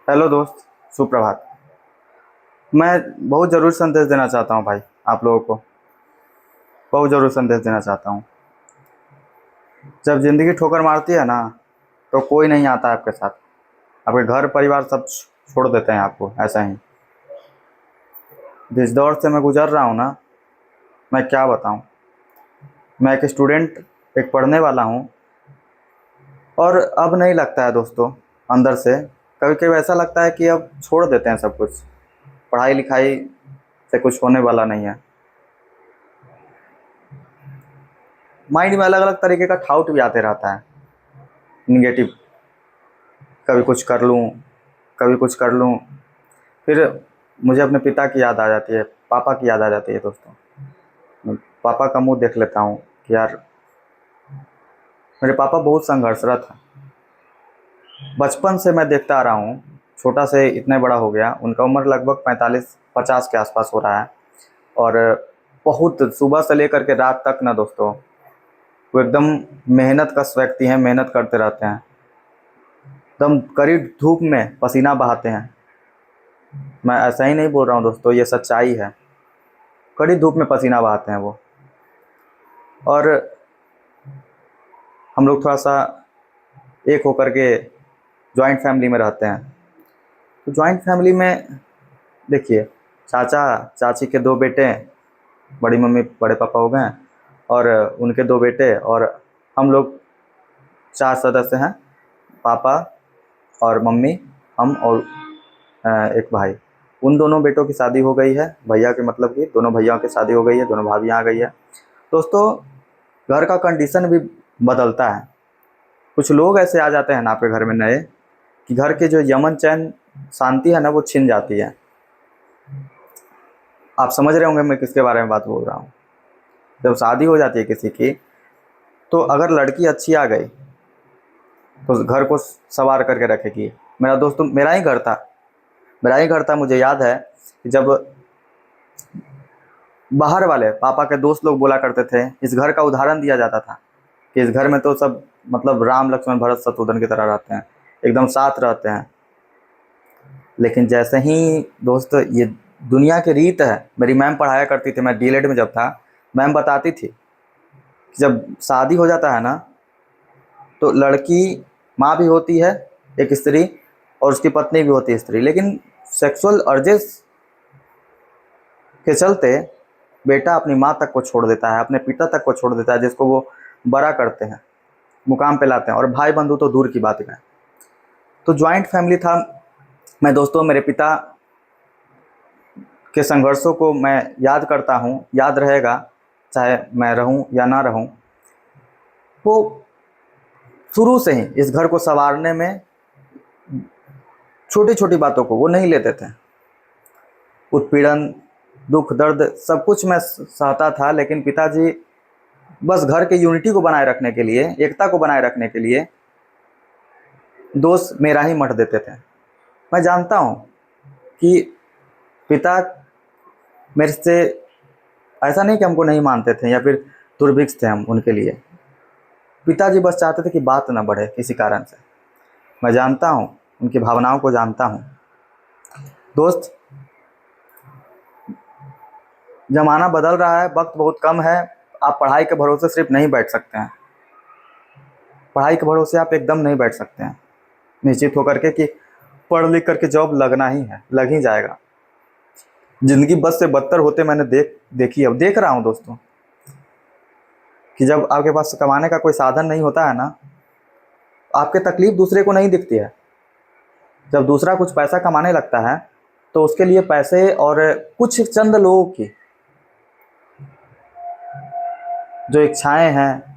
Hello दोस्त। सुप्रभात। मैं बहुत ज़रूरी संदेश देना चाहता हूँ भाई, आप लोगों को बहुत ज़रूरी संदेश देना चाहता हूँ। जब ज़िंदगी ठोकर मारती है ना, तो कोई नहीं आता आपके साथ। आपके घर परिवार सब छोड़ देते हैं आपको ऐसा ही। जिस दौर से मैं गुजर रहा हूँ ना, मैं क्या बताऊँ। मैं एक स्टूडेंट, एक पढ़ने वाला हूँ। और अब नहीं लगता है दोस्तों, अंदर से कभी कभी ऐसा लगता है कि अब छोड़ देते हैं सब कुछ। पढ़ाई लिखाई से कुछ होने वाला नहीं है। माइंड में अलग अलग तरीके का थाउट भी आते रहता है, निगेटिव। कभी कुछ कर लूँ, कभी कुछ कर लूँ। फिर मुझे अपने पिता की याद आ जाती है, पापा की याद आ जाती है दोस्तों। पापा का मुंह देख लेता हूँ कि यार, मेरे पापा बहुत संघर्षरत हैं। बचपन से मैं देखता आ रहा हूँ, छोटा से इतने बड़ा हो गया। उनका उम्र लगभग 45-50 के आसपास हो रहा है। और बहुत सुबह से लेकर के रात तक ना दोस्तों, वो एकदम मेहनत कश व्यक्ति हैं, मेहनत करते रहते हैं। एकदम कड़ी धूप में पसीना बहाते हैं। मैं ऐसा ही नहीं बोल रहा हूँ दोस्तों, ये सच्चाई है। कड़ी धूप में पसीना बहाते हैं वो। और हम लोग थोड़ा सा एक होकर के जॉइंट फैमिली में रहते हैं। तो जॉइंट फैमिली में देखिए, चाचा चाची के 2 बेटे, बड़ी मम्मी बड़े पापा हो गए हैं, और उनके 2 बेटे, और हम लोग 4 सदस्य हैं। पापा और मम्मी, हम और एक भाई। उन दोनों बेटों की शादी हो गई है, भैया के मतलब कि दोनों भैयाओं की शादी हो गई है, दोनों भाभियाँ आ गई है। दोस्तों, घर का कंडीशन भी बदलता है। कुछ लोग ऐसे आ जाते हैं ना आपके घर में नए, कि घर के जो यमन चैन शांति है ना, वो छिन जाती है। आप समझ रहे होंगे मैं किसके बारे में बात बोल रहा हूँ। जब शादी हो जाती है किसी की, तो अगर लड़की अच्छी आ गई तो घर को संवार करके रखेगी। मेरा दोस्तों, मेरा ही घर था, मुझे याद है कि जब बाहर वाले पापा के दोस्त लोग बोला करते थे, इस घर का उदाहरण दिया जाता था कि इस घर में तो सब मतलब राम लक्ष्मण भरत शत्रुघ्न की तरह रहते हैं, एकदम साथ रहते हैं। लेकिन जैसे ही दोस्त, ये दुनिया की रीत है। मेरी मैम पढ़ाया करती थी, मैं डीएलएड में जब था, मैम बताती थी कि जब शादी हो जाता है ना, तो लड़की माँ भी होती है, एक स्त्री, और उसकी पत्नी भी होती है स्त्री। लेकिन सेक्सुअल अर्जेस के चलते बेटा अपनी माँ तक को छोड़ देता है, अपने पिता तक को छोड़ देता है, जिसको वो बड़ा करते हैं, मुकाम पे लाते हैं। और भाई बंधु तो दूर की बात है। तो ज्वाइंट फैमिली था। मैं दोस्तों, मेरे पिता के संघर्षों को मैं याद करता हूँ, याद रहेगा, चाहे मैं रहूँ या ना रहूँ। वो शुरू से ही इस घर को संवारने में छोटी छोटी बातों को वो नहीं लेते थे। उत्पीड़न, दुख दर्द सब कुछ मैं सहता था, लेकिन पिताजी बस घर के यूनिटी को बनाए रखने के लिए, एकता को बनाए रखने के लिए दोष मेरा ही मढ़ देते थे। मैं जानता हूँ कि पिता मेरे से ऐसा नहीं कि हमको नहीं मानते थे या फिर दुर्भिक्ष थे हम उनके लिए। पिताजी बस चाहते थे कि बात ना बढ़े किसी कारण से। मैं जानता हूँ, उनकी भावनाओं को जानता हूँ। दोस्त, ज़माना बदल रहा है, वक्त बहुत कम है। आप पढ़ाई के भरोसे सिर्फ नहीं बैठ सकते हैं। पढ़ाई के भरोसे आप एकदम नहीं बैठ सकते हैं निश्चित होकर के कि पढ़ लिख करके जॉब लगना ही है, लग ही जाएगा। ज़िंदगी बद से बदतर होते मैंने देखी, अब देख रहा हूँ दोस्तों, कि जब आपके पास कमाने का कोई साधन नहीं होता है ना, आपकी तकलीफ दूसरे को नहीं दिखती है। जब दूसरा कुछ पैसा कमाने लगता है, तो उसके लिए पैसे और कुछ चंद लोगों की जो इच्छाएं हैं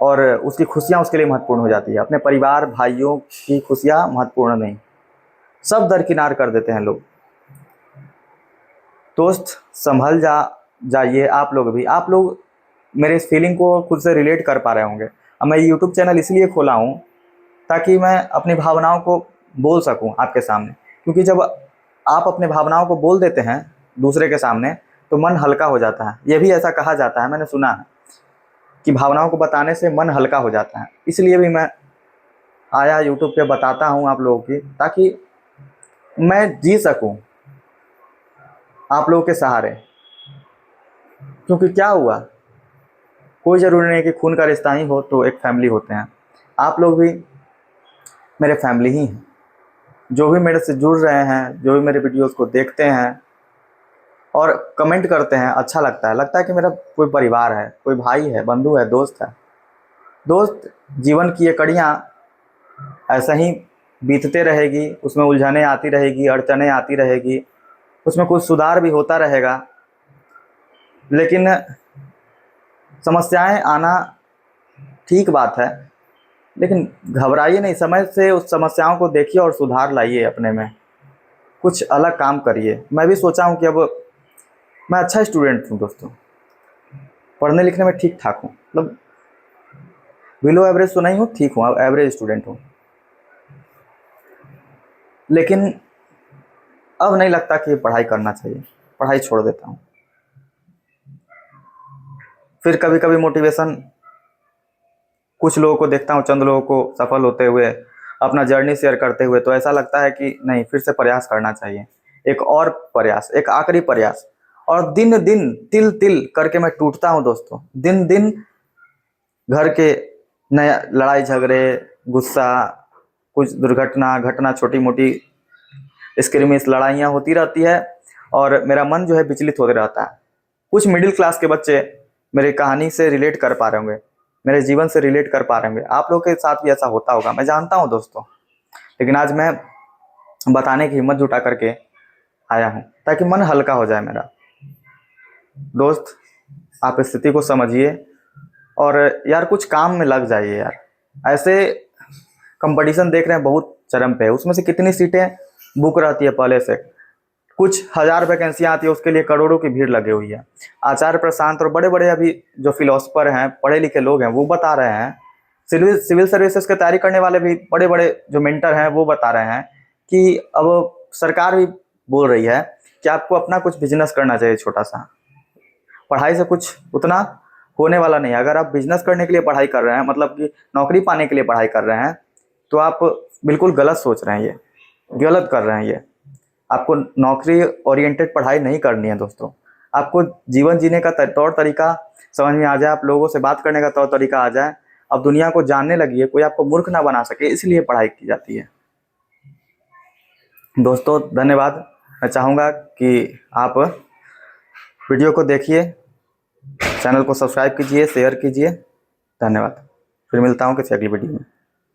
और उसकी खुशियां उसके लिए महत्वपूर्ण हो जाती है। अपने परिवार भाइयों की खुशियां महत्वपूर्ण नहीं, सब दरकिनार कर देते हैं लोग। दोस्त, संभल जाइए। आप लोग भी, आप लोग मेरे इस फीलिंग को खुद से रिलेट कर पा रहे होंगे। अब मैं यूट्यूब चैनल इसलिए खोला हूँ ताकि मैं अपनी भावनाओं को बोल सकूं आपके सामने। क्योंकि जब आप अपने भावनाओं को बोल देते हैं दूसरे के सामने, तो मन हल्का हो जाता है। ये भी ऐसा कहा जाता है, मैंने सुना है, कि भावनाओं को बताने से मन हल्का हो जाता है। इसलिए भी मैं आया यूट्यूब पे बताता हूँ आप लोगों की, ताकि मैं जी सकूं आप लोगों के सहारे। क्योंकि क्या हुआ, कोई ज़रूरी नहीं कि खून का रिश्ता ही हो तो एक फैमिली होते हैं। आप लोग भी मेरे फैमिली ही हैं। जो भी मेरे से जुड़ रहे हैं, जो भी मेरे वीडियोस को देखते हैं और कमेंट करते हैं, अच्छा लगता है कि मेरा कोई परिवार है, कोई भाई है, बंधु है, दोस्त है। दोस्त, जीवन की ये कड़ियाँ ऐसा ही बीतते रहेगी, उसमें उलझनें आती रहेगी, अड़चनें आती रहेगी, उसमें कुछ सुधार भी होता रहेगा। लेकिन समस्याएं आना ठीक बात है, लेकिन घबराइए नहीं, समय से उस समस्याओं को देखिए और सुधार लाइए अपने में, कुछ अलग काम करिए। मैं भी सोचा हूँ कि अब मैं अच्छा स्टूडेंट हूँ दोस्तों, पढ़ने लिखने में ठीक ठाक हूँ, मतलब बिलो एवरेज तो नहीं हूँ, ठीक हूँ, एवरेज स्टूडेंट हूँ। लेकिन अब नहीं लगता कि पढ़ाई करना चाहिए, पढ़ाई छोड़ देता हूँ। फिर कभी कभी मोटिवेशन, कुछ लोगों को देखता हूँ, चंद लोगों को सफल होते हुए, अपना जर्नी शेयर करते हुए, तो ऐसा लगता है कि नहीं, फिर से प्रयास करना चाहिए, एक और प्रयास, एक आखिरी प्रयास। और दिन दिन तिल तिल करके मैं टूटता हूँ दोस्तों। दिन दिन घर के नया लड़ाई झगड़े, गुस्सा, कुछ दुर्घटना घटना, छोटी मोटी स्क्रिमिस लड़ाइयाँ होती रहती है और मेरा मन जो है विचलित होते रहता है। कुछ मिडिल क्लास के बच्चे मेरी कहानी से रिलेट कर पा रहे होंगे, मेरे जीवन से रिलेट कर पा रहे होंगे। आप लोग के साथ भी ऐसा होता होगा, मैं जानता हूँ दोस्तों। लेकिन आज मैं बताने की हिम्मत जुटा करके आया हूँ ताकि मन हल्का हो जाए मेरा। दोस्त, आप स्थिति को समझिए और यार कुछ काम में लग जाइए यार। ऐसे कंपटीशन देख रहे हैं बहुत चरम पे है, उसमें से कितनी सीटें बुक रहती है पहले से, कुछ हजार वैकेंसियां आती है, उसके लिए करोड़ों की भीड़ लगी हुई है। आचार्य प्रशांत और बड़े बड़े अभी जो फिलोसफर हैं, पढ़े लिखे लोग हैं, वो बता रहे हैं, सिविल सर्विसेज की तैयारी करने वाले भी बड़े बड़े जो मेंटर हैं वो बता रहे हैं कि अब सरकार भी बोल रही है कि आपको अपना कुछ बिजनेस करना चाहिए छोटा सा। पढ़ाई से कुछ उतना होने वाला नहीं है। अगर आप बिजनेस करने के लिए पढ़ाई कर रहे हैं, मतलब कि नौकरी पाने के लिए पढ़ाई कर रहे हैं, तो आप बिल्कुल गलत सोच रहे हैं, ये गलत कर रहे हैं। ये आपको नौकरी ओरिएंटेड पढ़ाई नहीं करनी है दोस्तों। आपको जीवन जीने का तौर तरीका समझ में आ जाए, आप लोगों से बात करने का तौर तरीका आ जाए, अब दुनिया को जानने लगी है, कोई आपको मूर्ख ना बना सके, इसलिए पढ़ाई की जाती है। दोस्तों धन्यवाद। मैं चाहूँगा कि आप वीडियो को देखिए, चैनल को सब्सक्राइब कीजिए, शेयर कीजिए। धन्यवाद। फिर मिलता हूँ किसी अगली वीडियो में।